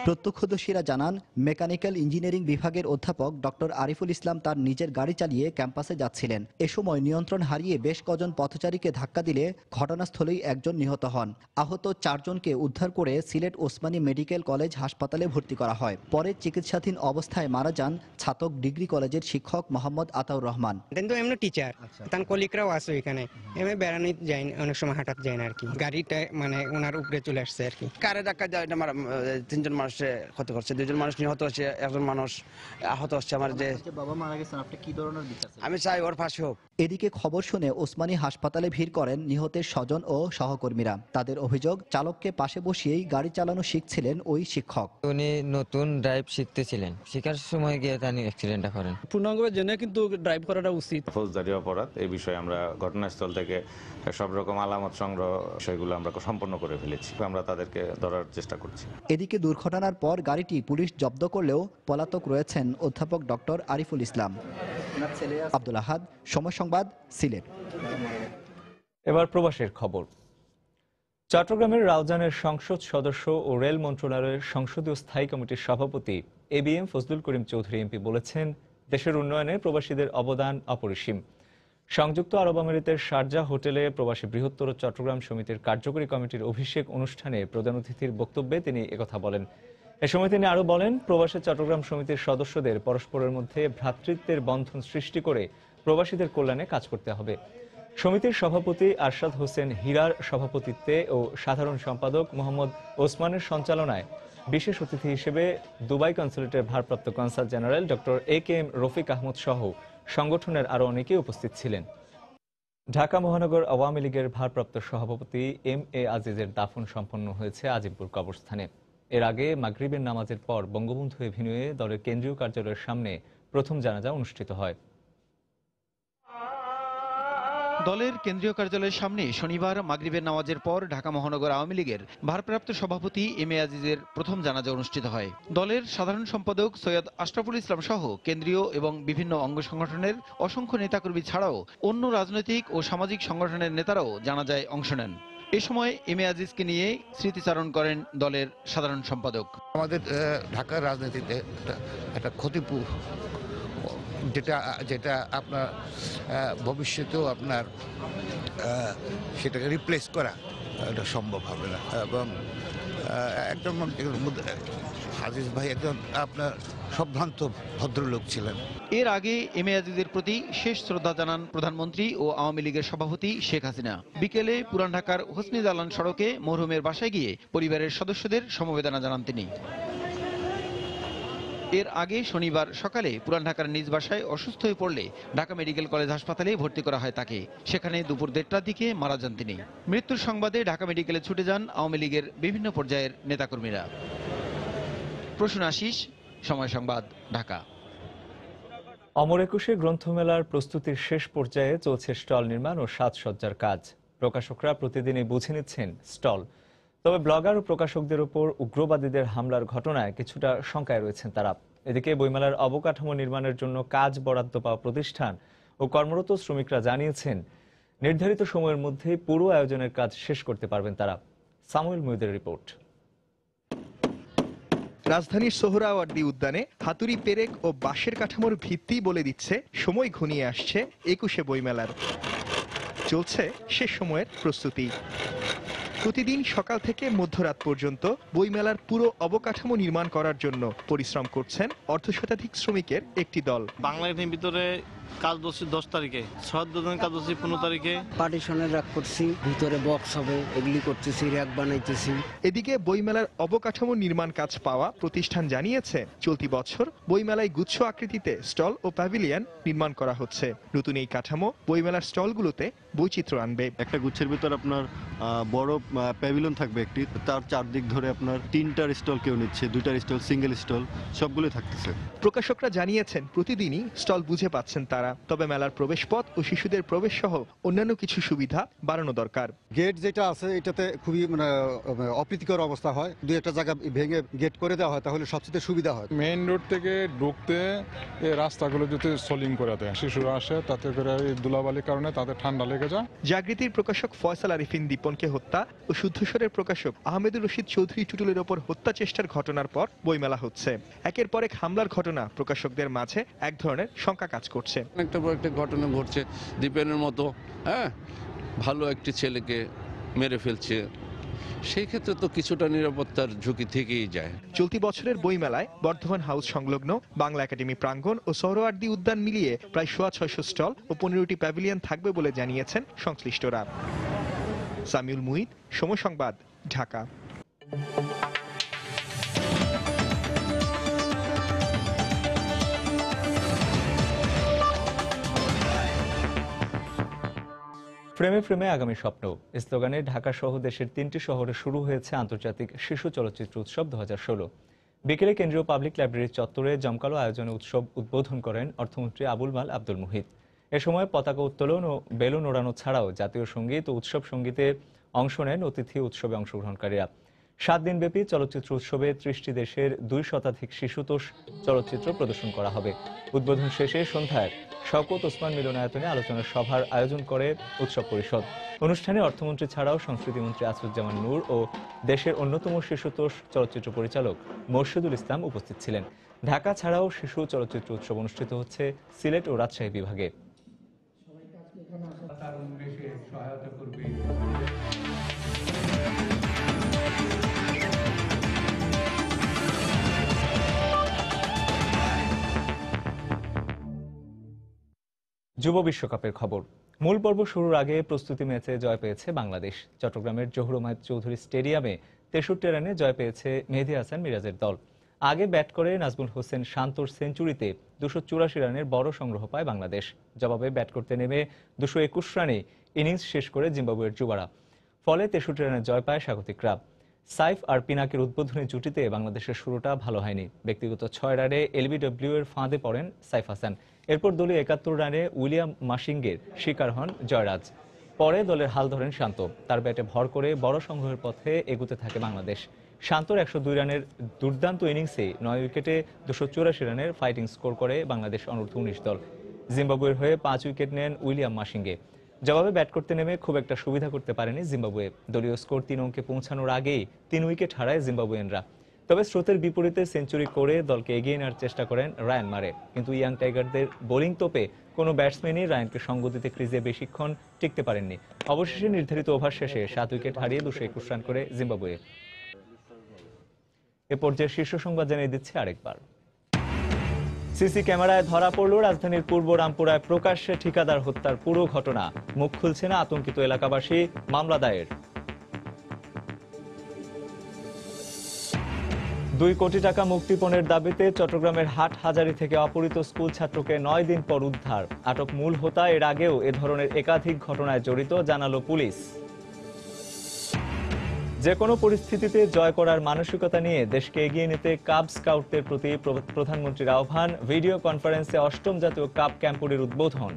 প্রত্যক্ষদর্শীরা জানান, মেকানিক্যাল ইঞ্জিনিয়ারিং বিভাগের অধ্যাপক ডক্টর আরিফুল ইসলাম তার নিজের গাড়ি চালিয়ে ক্যাম্পাসে যাচ্ছিলেন। এ সময় নিয়ন্ত্রণ হারিয়ে বেশ কজন পথচারীকে ধাক্কা দিলে ঘটনাস্থলেই একজন নিহত হন। আহত 4 জনকে উদ্ধার করে সিলেট ওসমানী মেডিকেল কলেজ হাসপাতালে ভর্তি করা হয়। পরে চিকিৎসাধীন অবস্থায় মারা যান ছাতক ডিগ্রি কলেজের শিক্ষক মোহাম্মদ আতাউর রহমান। এমনি টিচার তার কলিগরাও আছে এখানে, এমনি বেড়ানি যায়, অনেক সময় হাঁটাতে যায় না আর কি। গাড়িটা মানে ওনার উপরে চলে আসছে আর কি। কারে ধাক্কা যায়, 3 জন মানুষ ক্ষতি করছে, 2 জন মানুষ নিহত হচ্ছে, 1 জন মানুষ আহত হচ্ছে। আমার যে বাবা মারা গেছেন, আপনি কি ধরনের বিচার চান? আমি চাই ওর ফাঁসি হোক। এদিকে খবর শুনে ওসমানী হাসপাতালে ভিড় করেন নিহতের স্বজন ও সহকর্মীরা। তাদের অভিযোগ, চালককে পাশে বসিয়েই গাড়ি চালানো শিখছিলেন ওই শিক্ষক। উনি নতুন ড্রাইভ শিখতেছিলেন, শেখার সময় গিয়ে তিনি অ্যাক্সিডেন্টটা করেন। পূর্ণাঙ্গভাবে জেনে কিন্তু ড্রাইভ করাটা উচিত। ফৌজদারি অপরাধ, এই বিষয়ে আমরা ঘটনাস্থল থেকে সব রকম আলামত সংগ্রহ সেগুলো আমরা সম্পন্ন করে ফেলেছি। আমরা তাদেরকে ধরার চেষ্টা করছি। এদিকে দুর্ঘটনার পর গাড়িটি পুলিশ জব্দ করলেও পলাতক রয়েছেন অধ্যাপক ডক্টর আরিফুল ইসলাম। আব্দুল আহাদ, সময় সংবাদ, সিলেট। এবার প্রবাসের খবর। চট্টগ্রামের রাউজানের সংসদ সদস্য ও রেল মন্ত্রণালয়ের সংসদীয় স্থায়ী কমিটির সভাপতি ABM ফজলুল করিম চৌধুরী এমপি বলেছেন, দেশের উন্নয়নে প্রবাসীদের অবদান অপরিসীম। সংযুক্ত আরব আমিরাতের শারজাহ হোটেলে প্রবাসী বৃহত্তর চট্টগ্রাম সমিতির কার্যকরী কমিটির অভিষেক অনুষ্ঠানে প্রধান অতিথির বক্তব্যে তিনি একথা বলেন। এ সময় তিনি আরো বলেন, প্রবাসী চট্টগ্রাম সমিতির সদস্যদের পরস্পরের মধ্যে ভ্রাতৃত্বের বন্ধন সৃষ্টি করে প্রবাসীদের কল্যাণে কাজ করতে হবে। সমিতির সভাপতি আরশাদ হোসেন হীরার সভাপতিত্বে ও সাধারণ সম্পাদক মোহাম্মদ ওসমানের সঞ্চালনায় বিশেষ অতিথি হিসেবে দুবাই কনসুলেটের ভারপ্রাপ্ত consul general doctor AKM Rafiq Ahmed সহ সংগঠনের আরো অনেকেই উপস্থিত ছিলেন। ঢাকা মহানগর আওয়ামী লীগের ভারপ্রাপ্ত সভাপতি MA আজিজের দাফন সম্পন্ন হয়েছে আজিমপুর কবরস্থানে। এর আগে মাগরিবের নামাজের পর বঙ্গবন্ধু এভিনিউয়ে দলের কেন্দ্রীয় কার্যালয়ের সামনে প্রথম জানাজা অনুষ্ঠিত হয়। দলের কেন্দ্রীয় কার্যালয়ের সামনে শনিবার মাগরিবের নামাজের পর ঢাকা মহানগর আওয়ামী লীগের ভারপ্রাপ্ত সভাপতি MA আজিজের প্রথম জানাজা অনুষ্ঠিত হয়। দলের সাধারণ সম্পাদক সৈয়দ আশরাফুল ইসলাম সহ কেন্দ্রীয় এবং বিভিন্ন অঙ্গ সংগঠনের অসংখ্য নেতাকর্মী ছাড়াও অন্য রাজনৈতিক ও সামাজিক সংগঠনের নেতারাও জানাজায় অংশ নেন। এ সময় MA আজিজকে নিয়ে স্মৃতিচারণ করেন দলের সাধারণ সম্পাদক। আমাদের ঢাকার রাজনীতিতে একটা ক্ষতিপূর যেটা আপনার ভবিষ্যতেও আপনার সেটাকে রিপ্লেস করা এটা সম্ভব হবে না, এবং একদম আজিজ ভাই একজন আপনার সম্ভ্রান্ত ভদ্রলোক ছিলেন। এর আগে এম এ আজিজের প্রতি শেষ শ্রদ্ধা জানান প্রধানমন্ত্রী ও আওয়ামী লীগের সভাপতি শেখ হাসিনা। বিকেলে পুরান ঢাকার হোসনি দালান সড়কে মরহুমের বাসায় গিয়ে পরিবারের সদস্যদের সমবেদনা জানান তিনি। এর আগে শনিবার সকালে পুরান ঢাকার নিজ বাসায় অসুস্থ হয়ে পড়লে ঢাকা মেডিকেল কলেজ হাসপাতালে ভর্তি করা হয় তাকে। সেখানে দুপুর 1:30টার দিকে মারা যান তিনি। মৃত্যুর সংবাদে ঢাকা মেডিকেলে ছুটে যান আওয়ামী লীগের বিভিন্ন পর্যায়ের নেতাকর্মীরা। প্রসূন আশিস, সময় সংবাদ, ঢাকা। অমর একুশে গ্রন্থমেলার প্রস্তুতির শেষ পর্যায়ে চলছে স্টল নির্মাণ ও সাজসজ্জার কাজ। প্রকাশকরা প্রতিদিনই বুঝে নিচ্ছেন স্টল। তবে ব্লগার ও প্রকাশকদের উপর উগ্রবাদীদের হামলার ঘটনায় কিছুটা শঙ্কায় রয়েছেন তারা। এদিকে বইমেলার অবকাঠামো নির্মাণের জন্য কাজ বরাদ্দ পাওয়া প্রতিষ্ঠান ও কর্মরত শ্রমিকরা জানিয়েছেন নির্ধারিত সময়ের মধ্যেই পুরো আয়োজনের কাজ শেষ করতে পারবেন তারা। সামুয়েল মুহিদের রিপোর্ট। রাজধানীর সোহরাওয়ার্দী উদ্যানে হাতুড়ি পেরেক ও বাঁশের কাঠামোর ভিত্তি বলে দিচ্ছে সময় ঘনিয়ে আসছে একুশে বইমেলার। চলছে শেষ সময়ের প্রস্তুতি। প্রতিদিন সকাল থেকে মধ্যরাত পর্যন্ত বইমেলার পুরো অবকাঠামো নির্মাণ করার জন্য পরিশ্রম করছেন অর্ধশতাধিক শ্রমিকের একটি দল। বাংলা একাডেমির ভিতরে কাজ বসছে 10 তারিখে, সহদ্যোজন কাজ বসছে 15 তারিখে। পার্টিশনের রাখ করছি, ভিতরে বক্স হবে, এগুলি করতেছি, র‍্যাক বানাইতেছি। এদিকে বইমেলার অবকাঠামো নির্মাণ কাজ পাওয়া প্রতিষ্ঠান জানিয়েছে চলতি বছর বইমেলায় গুচ্ছ আকৃতিতে স্টল ও প্যাভিলিয়ন নির্মাণ করা হচ্ছে। নতুন এই কাঠামো বইমেলার স্টলগুলোতে বৈচিত্র্য আনবে। একটা গুচ্ছের ভিতর আপনার বড় প্যাভিলিয়ন থাকবে একটি, তার চারদিক ধরে আপনার 3টার স্টল কেউ নিচ্ছে, 2টার স্টল, সিঙ্গেল স্টল সবগুলো থাকতেছে। প্রকাশকরা জানিয়েছেন প্রতিদিনই স্টল বুঝে পাচ্ছেন তারা। তবে মেলার প্রবেশপথ ও শিশুদের প্রবেশ সহ অন্যান্য কিছু সুবিধা বাড়ানো দরকার। গেট যেটা আছে এটাতে খুবই অপ্রীতিকর অবস্থা হয়, দুই একটা জায়গা ভেঙে গেট করে দেওয়া হয় তাহলে সবচেয়ে সুবিধা হয়। মেইন রোড থেকে ঢুকতে এই রাস্তাগুলো যদি সলিং করে দেয়, শিশুরা আসে, তাতে করে ধুলাবালির কারণে তাদের ঠান্ডা লেগে যায়। জাগৃতির প্রকাশক ফয়সাল আরিফিন দীপনকে হত্যা ও শুদ্ধস্বরের প্রকাশক আহমেদুর রশিদ চৌধুরী টুটুলের ওপর হত্যা চেষ্টার ঘটনার পর বইমেলা হচ্ছে। একের পর এক হামলার ঘটনা প্রকাশকদের মাঝে এক ধরনের শঙ্কা কাজ করছে। একটা পর একটা ঘটনা ঘটছে, দীপেনের মতো ভালো একটি ছেলেকে মেরে ফেলছে, সেই ক্ষেত্রে তো কিছুটা নিরাপত্তার ঝুঁকি থেকেই যায়। চলতি বছরের বইমেলায় বর্ধমান হাউস সংলগ্ন বাংলা একাডেমি প্রাঙ্গণ ও সোহরাওয়ার্দী উদ্যান মিলিয়ে প্রায় 650 স্টল ও 15টি প্যাভিলিয়ন থাকবে বলে জানিয়েছেন সংশ্লিষ্টরা। সামিউল মুহিত, সময় সংবাদ, ঢাকা। ফ্রেমে ফ্রেমে আগামী স্বপ্ন স্লোগানে ঢাকা সহ দেশের 3টি শহরে শুরু হয়েছে আন্তর্জাতিক শিশু চলচ্চিত্র উৎসব 2016। বিকেলে কেন্দ্রীয় পাবলিক লাইব্রেরির চত্বরে জমকালো আয়োজনে উৎসব উদ্বোধন করেন অর্থমন্ত্রী আবুল মাল আব্দুল মুহিত। এ সময় পতাকা উত্তোলন ও বেলুন ওড়ানো ছাড়াও জাতীয় সঙ্গীত ও উৎসব সঙ্গীতে অংশ নেন অতিথি উৎসবে অংশগ্রহণকারীরা। 7 দিনব্যাপী চলচ্চিত্র উৎসবে 30টি দেশের 2 শতাধিক শিশুতোষ চলচ্চিত্র প্রদর্শন করা হবে। উদ্বোধন শেষে সন্ধ্যায় শওকত ওসমান মিলনায়তনে আলোচনা সভার আয়োজন করে উৎসব পরিষদ। অনুষ্ঠানে অর্থমন্ত্রী ছাড়াও সংস্কৃতিমন্ত্রী আসুজ্জামান নূর ও দেশের অন্যতম শিশুতোষ চলচ্চিত্র পরিচালক মোর্শেদুল ইসলাম উপস্থিত ছিলেন। ঢাকা ছাড়াও শিশু চলচ্চিত্র উৎসব অনুষ্ঠিত হচ্ছে সিলেট ও রাজশাহী বিভাগে। যুব বিশ্বকাপের খবর। মূল পর্ব শুরুর আগে প্রস্তুতি ম্যাচে জয় পেয়েছে বাংলাদেশ। চট্টগ্রামের জহুর মাহিদ চৌধুরী স্টেডিয়ামে 63 রানে জয় পেয়েছে মেহেদী হাসান মিরাজের দল। আগে ব্যাট করে নাজমুল হোসেন শান্তর সেঞ্চুরিতে 284 রানের বড় সংগ্রহ পায় বাংলাদেশ। জবাবে ব্যাট করতে নেমে 221 রানে ইনিংস শেষ করে জিম্বাবুয়ের যুবারা। ফলে 63 রানে জয় পায় স্বাগতিকরা। সাইফ আর পিনাকের উদ্বোধনী জুটিতে বাংলাদেশের শুরুটা ভালো হয়নি। ব্যক্তিগত 6 রানে এলবিডব্লিউ এর ফাঁদে পড়েন সাইফ হাসান। এরপর দলীয় 71 রানে উইলিয়াম মাসিঙ্গের শিকার হন জয়রাজ। পরে দলের হাল ধরেন শান্ত। তার ব্যাটে ভর করে বড় সংগ্রহের পথে এগুতে থাকে বাংলাদেশ। শান্তর 102 রানের দুর্দান্ত ইনিংসে 9 উইকেটে 284 রানের ফাইটিং স্কোর করে বাংলাদেশ অনূর্ধ্ব-19 দল। জিম্বাবুয়ের হয়ে 5 উইকেট নেন উইলিয়াম মাসিঙ্গে। জবাবে ব্যাট করতে নেমে খুব একটা সুবিধা করতে পারেনি জিম্বাবুয়ে। দলীয় স্কোর 3 অঙ্কে পৌঁছানোর আগেই 3 উইকেট হারায় জিম্বাবুয়ানরা। তবে স্রোতের বিপরীতে সেঞ্চুরি করে দলকে এগিয়ে নেওয়ার চেষ্টা করেন রায়ান মারে। কিন্তু ইয়াং টাইগারদের বোলিং তোপে কোনো ব্যাটসম্যানই রায়ানকে সঙ্গ দিতে ক্রিজে বেশিক্ষণ টিকতে পারেননি। অবশেষে নির্ধারিত ওভার শেষে 7 উইকেট হারিয়ে 221 রান করে জিম্বাবুয়ে। এ পর্যায়ে শীর্ষ সংবাদ জানিয়ে দিচ্ছে আরেকবার। সিসি ক্যামেরায় ধরা পড়ল রাজধানীর পূর্ব রামপুরায় প্রকাশ্যে ঠিকাদার হত্যার পুরো ঘটনা। মুখ খুলছে না আতঙ্কিত এলাকাবাসী, মামলা দায়ের। 2 কোটি টাকা মুক্তিপণের দাবিতে চট্টগ্রামের হাটহাজারী থেকে অপহৃত স্কুল ছাত্রকে 9 দিন পর উদ্ধার। আটক মূল হোতা এর আগেও এ ধরনের একাধিক ঘটনায় জড়িত জানালো পুলিশ। যে কোনো পরিস্থিতিতে জয় করার মানসিকতা নিয়ে দেশকে এগিয়ে নিতে কাব স্কাউটদের প্রতি প্রধানমন্ত্রীর আহ্বান। ভিডিও কনফারেন্সে 8ম জাতীয় কাব ক্যাম্পুরের উদ্বোধন।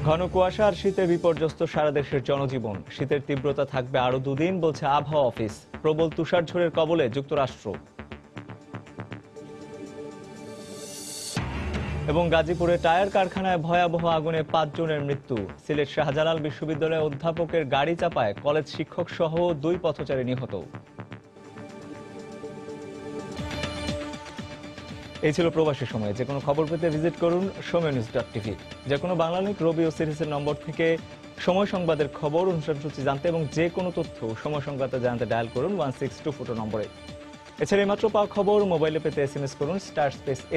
ঘন কুয়াশা আর শীতে বিপর্যস্ত সারা দেশের জনজীবন। শীতের তীব্রতা থাকবে আরো 2 দিন বলছে আবহাওয়া অফিস। প্রবল তুষারঝড়ের কবলে যুক্তরাষ্ট্র। এবং গাজীপুরে টায়ার কারখানায় ভয়াবহ আগুনে 5 জনের মৃত্যু। সিলেট শাহজালাল বিশ্ববিদ্যালয়ের অধ্যাপকের গাড়ি চাপায় কলেজ শিক্ষক সহ 2 পথচারী নিহত। এই ছিল প্রবাসী সময়। যে কোনো খবর পেতে ভিজিট করুন সময়নিউজ.tv। যে কোনো বাংলা লিংক, রবি ও সিরিজের নম্বর থেকে সময় সংবাদের খবর, অনুষ্ঠানসূচি জানতে এবং যে কোনো তথ্য সময় সংবাদে জানতে ডায়াল করুন 1624 নম্বরে। এছাড়া এইমাত্র পাওয়া খবর মোবাইলে পেতে SMS করুন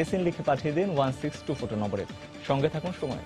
*SN লিখে পাঠিয়ে দিন 1624 নম্বরে। সঙ্গে থাকুন সময়।